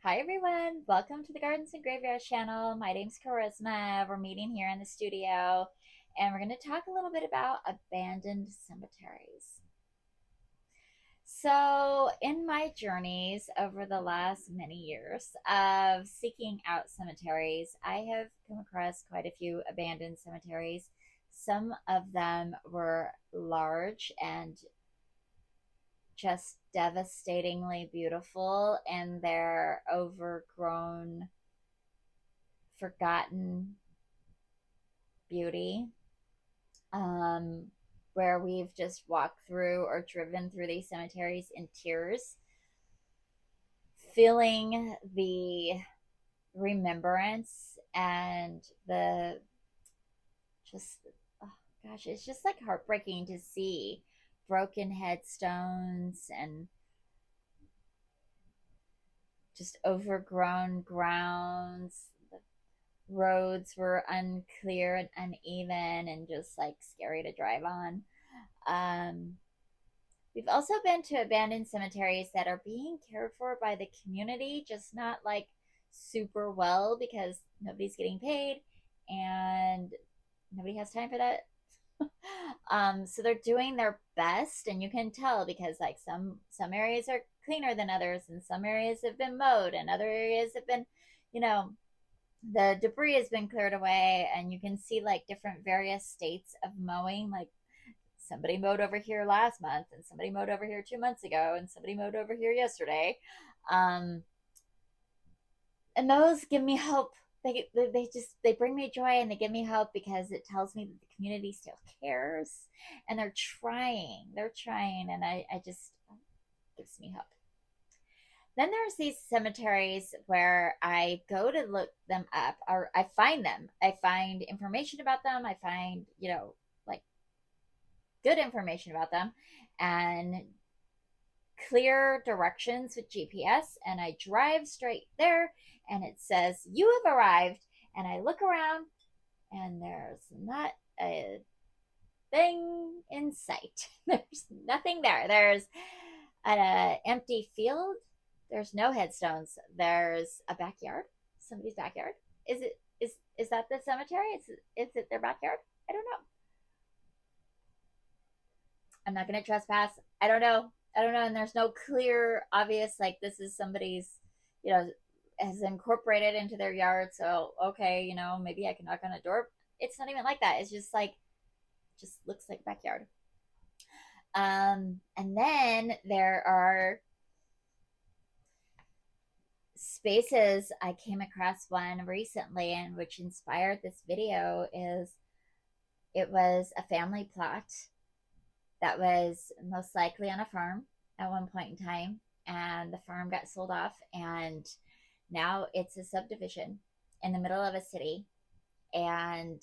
Hi everyone, welcome to the Gardens and Graveyards channel. My name's Charisma. We're meeting here in the studio and we're going to talk a little bit about abandoned cemeteries. So, in my journeys over the last many years of seeking out cemeteries, I have come across quite a few abandoned cemeteries. Some of them were large and just devastatingly beautiful and their overgrown, forgotten beauty, um, where we've just walked through or driven through these cemeteries in tears, feeling the remembrance and the just, oh gosh, it's just like heartbreaking to see broken headstones and just overgrown grounds. The roads were unclear and uneven and just like scary to drive on. Um, we've also been to abandoned cemeteries that are being cared for by the community, just not like super well because nobody's getting paid and nobody has time for that. So they're doing their best, and you can tell because like some areas are cleaner than others, and some areas have been mowed, and other areas have been, you know, the debris has been cleared away, and you can see like different various states of mowing. Like somebody mowed over here last month, and somebody mowed over here 2 months ago, and somebody mowed over here yesterday. Um, and those give me hope. They bring me joy and they give me hope because it tells me that the community still cares and they're trying, and I just gives me hope. Then there's these cemeteries where I go to look them up, or I find them. I find information about them. I find, like good information about them and clear directions with GPS, and I drive straight there and it says you have arrived, and I look around and there's not a thing in sight. There's nothing there. There's an empty field. There's no headstones. There's a backyard, somebody's backyard. Is that the cemetery? Is it their backyard? I don't know. I'm not going to trespass. I don't know. I don't know. And there's no clear, obvious, like this is somebody's, you know, has incorporated into their yard. So, okay, maybe I can knock on a door. It's not even like that. It's just like, just looks like backyard. And then there are spaces. I came across one recently, and which inspired this video is it was a family plot that was most likely on a farm at one point in time, and the farm got sold off, and now it's a subdivision in the middle of a city. And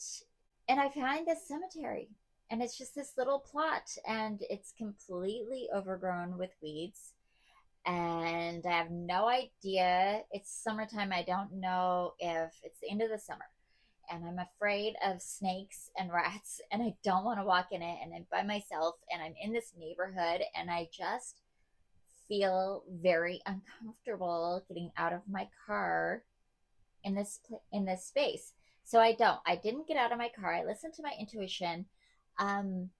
and I find this cemetery, and it's just this little plot, and it's completely overgrown with weeds, and I have no idea. It's summertime. I don't know if it's the end of the summer, and I'm afraid of snakes and rats, and I don't want to walk in it, and I'm by myself, and I'm in this neighborhood, and I just feel very uncomfortable getting out of my car in this space. So I didn't get out of my car. I listened to my intuition. Um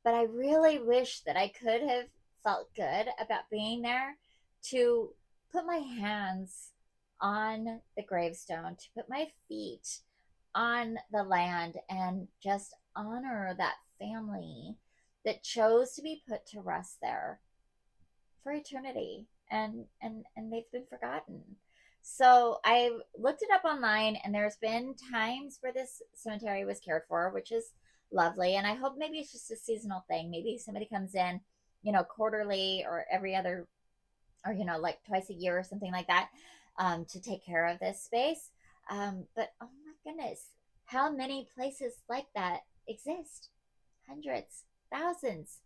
but I really wish that I could have felt good about being there, to put my hands on the gravestone, to put my feet on the land, and just honor that family that chose to be put to rest there for eternity, and they've been forgotten. So I looked it up online, and there's been times where this cemetery was cared for, which is lovely. And I hope maybe it's just a seasonal thing. Maybe somebody comes in, quarterly or every other, or like twice a year or something like that, to take care of this space. But oh my goodness, how many places like that exist? Hundreds, thousands.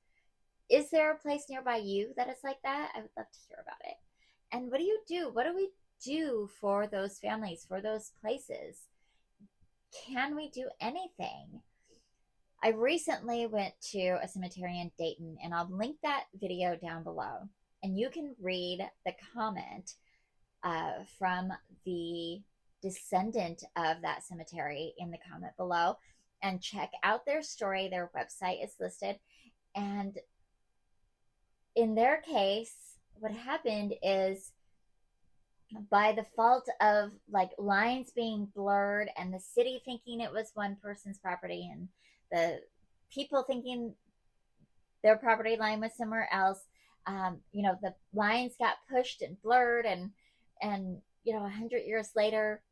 Is there a place nearby you that is like that? I would love to hear about it. And what do you do? What do we do for those families, for those places? Can we do anything? I recently went to a cemetery in Dayton, and I'll link that video down below. And you can read the comment from the descendant of that cemetery in the comment below and check out their story. Their website is listed. And in their case, what happened is by the fault of like lines being blurred and the city thinking it was one person's property and the people thinking their property line was somewhere else. The lines got pushed and blurred, and 100 years later,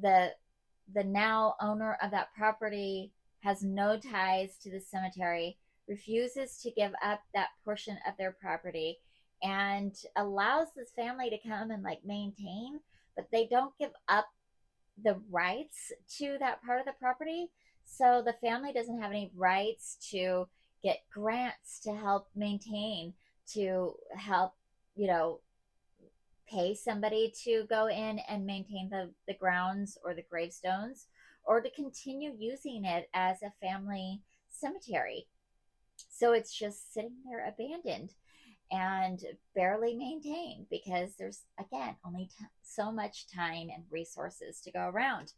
the the now owner of that property has no ties to the cemetery, refuses to give up that portion of their property, and allows this family to come and like maintain, but they don't give up the rights to that part of the property. So the family doesn't have any rights to get grants to help maintain, to help, you know, pay somebody to go in and maintain the grounds or the gravestones, or to continue using it as a family cemetery. So it's just sitting there abandoned and barely maintained because there's, again, only so much time and resources to go around.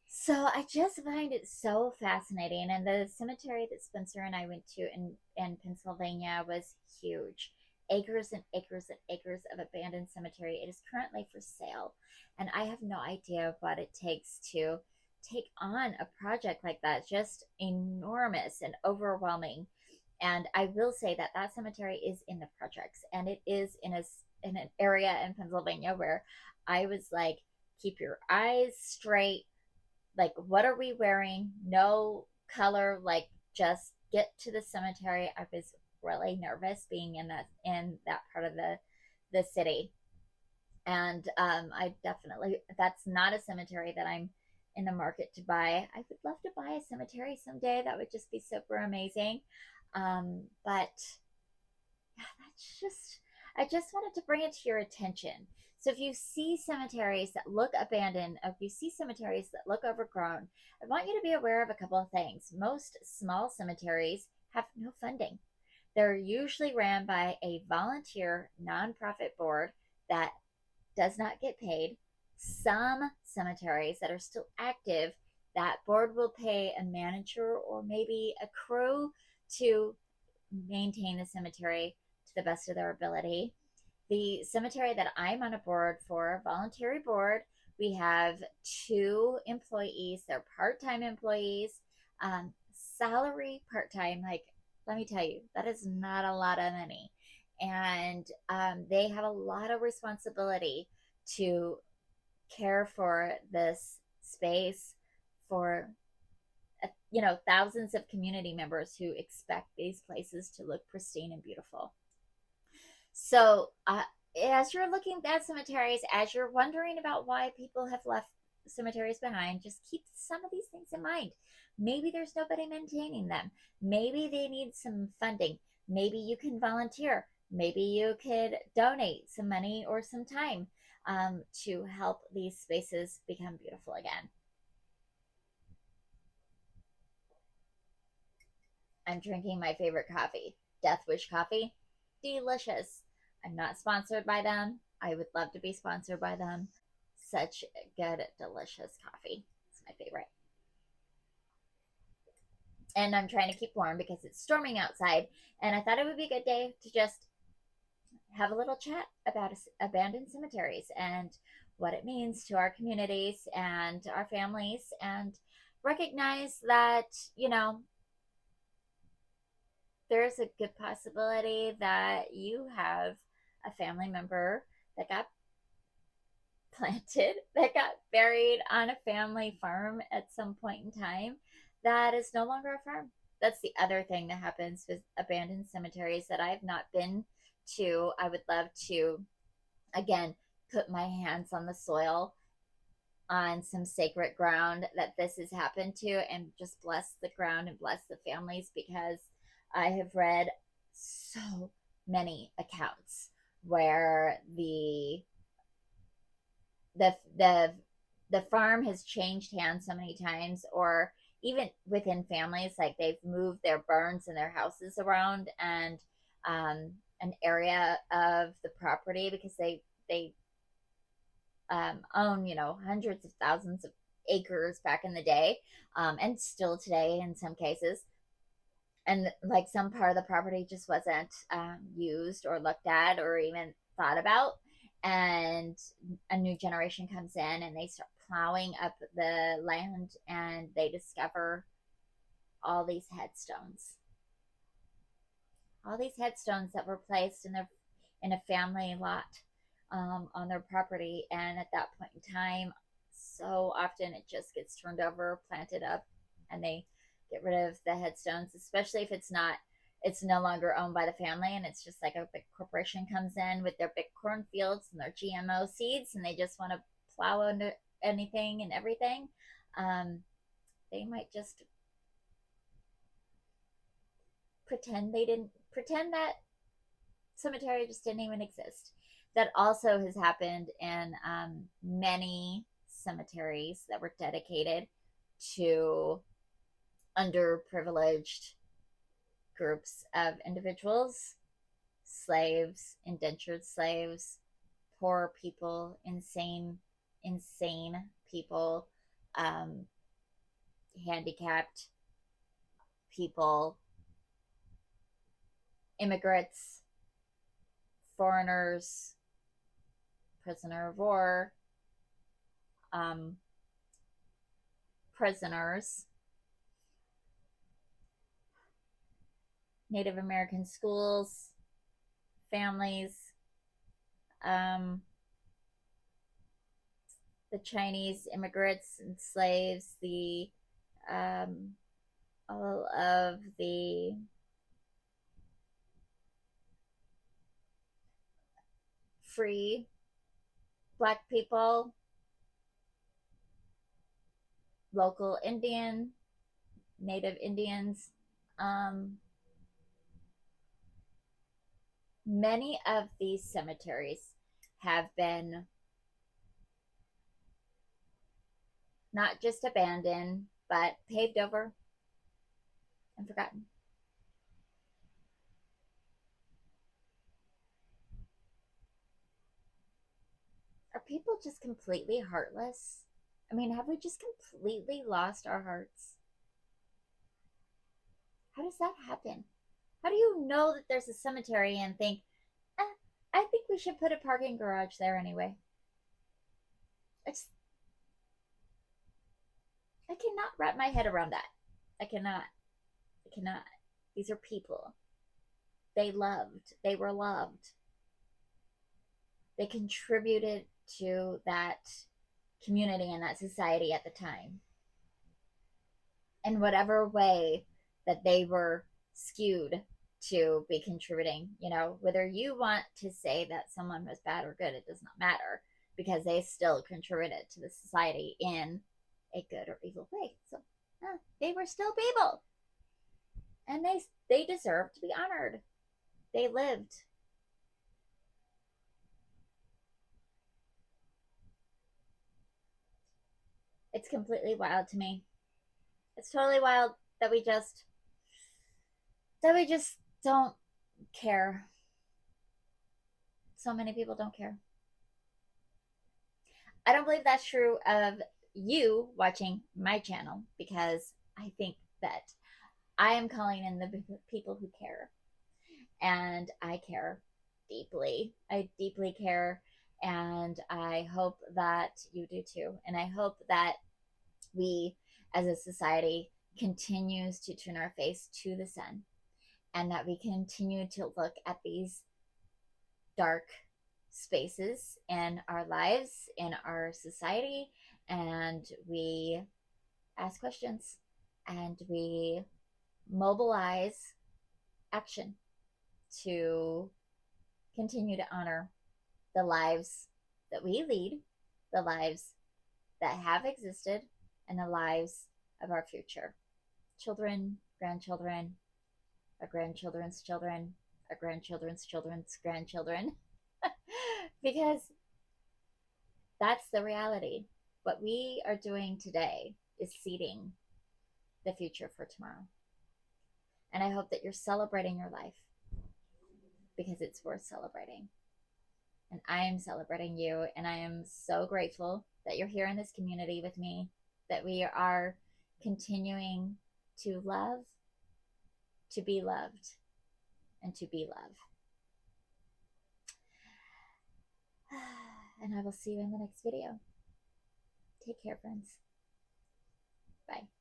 So I just find it so fascinating. And the cemetery that Spencer and I went to in Pennsylvania was huge. Acres and acres and acres of abandoned cemetery. It is currently for sale. And I have no idea what it takes to take on a project like that. Just enormous and overwhelming. And I will say that that cemetery is in the projects, and it is in an area in Pennsylvania where I was like, keep your eyes straight, like what are we wearing, no color, like just get to the cemetery. I was really nervous being in that part of the city. And I definitely, that's not a cemetery that I'm in the market to buy. I would love to buy a cemetery someday. That would just be super amazing. But yeah, that's just, I just wanted to bring it to your attention. So if you see cemeteries that look abandoned, if you see cemeteries that look overgrown, I want you to be aware of a couple of things. Most small cemeteries have no funding. They're usually ran by a volunteer nonprofit board that does not get paid. Some cemeteries that are still active, that board will pay a manager or maybe a crew to maintain the cemetery to the best of their ability. The cemetery that I'm on a board for, voluntary board, we have two employees. They're part-time employees, salary part-time. Like, let me tell you, that is not a lot of money. And they have a lot of responsibility to care for this space for thousands of community members who expect these places to look pristine and beautiful. So, as you're looking at cemeteries, as you're wondering about why people have left cemeteries behind, just keep some of these things in mind. Maybe there's nobody maintaining them. Maybe they need some funding. Maybe you can volunteer. Maybe you could donate some money or some time to help these spaces become beautiful again. I'm drinking my favorite coffee, Death Wish coffee. Delicious. I'm not sponsored by them. I would love to be sponsored by them. Such good, delicious coffee. It's my favorite. And I'm trying to keep warm because it's storming outside. And I thought it would be a good day to just have a little chat about abandoned cemeteries and what it means to our communities and our families, and recognize that, there's a good possibility that you have a family member that got planted, that got buried on a family farm at some point in time, that is no longer a farm. That's the other thing that happens with abandoned cemeteries that I've not been to. I would love to, again, put my hands on the soil on some sacred ground that this has happened to, and just bless the ground and bless the families, because I have read so many accounts where the the farm has changed hands so many times, or even within families, like they've moved their barns and their houses around, and an area of the property because they own, hundreds of thousands of acres back in the day, and still today in some cases. And like some part of the property just wasn't used or looked at or even thought about. And a new generation comes in and they start plowing up the land and they discover all these headstones, that were placed in a family lot, on their property. And at that point in time, so often it just gets turned over, planted up, and they get rid of the headstones, especially if it's no longer owned by the family and it's just like a big corporation comes in with their big cornfields and their GMO seeds and they just want to plow into anything and everything. Um, they might just pretend that cemetery just didn't even exist. That also has happened in many cemeteries that were dedicated to underprivileged groups of individuals: slaves, indentured slaves, poor people, insane people, um, handicapped people, immigrants, foreigners, prisoner of war, um, prisoners, Native American schools, families, um, the Chinese immigrants and slaves, the um, all of the free black people, local Indian, Native Indians. Um, Many of these cemeteries have been not just abandoned, but paved over and forgotten. Are people just completely heartless? I mean, have we just completely lost our hearts? How does that happen? How do you know that there's a cemetery and think, eh, I think we should put a parking garage there anyway? It's I cannot wrap my head around that. I cannot. I cannot. These are people. They were loved. They contributed to that community and that society at the time. In whatever way that they were skewed to be contributing, whether you want to say that someone was bad or good, it does not matter, because they still contributed to the society in a good or evil way. So they were still people, and they deserve to be honored. They lived. It's completely wild to me. It's totally wild that we just don't care. So many people don't care. I don't believe that's true of you watching my channel, because I think that I am calling in the people who care. And I care deeply. I deeply care. And I hope that you do too. And I hope that we as a society continues to turn our face to the sun, and that we continue to look at these dark spaces in our lives, in our society, and we ask questions and we mobilize action to continue to honor the lives that we lead, the lives that have existed, and the lives of our future children, grandchildren, our grandchildren's children, our grandchildren's children's grandchildren. Because that's the reality. What we are doing today is seeding the future for tomorrow. And I hope that you're celebrating your life, because it's worth celebrating. And I am celebrating you. And I am so grateful that you're here in this community with me, that we are continuing to love, to be loved, and to be love. And I will see you in the next video. Take care, friends. Bye.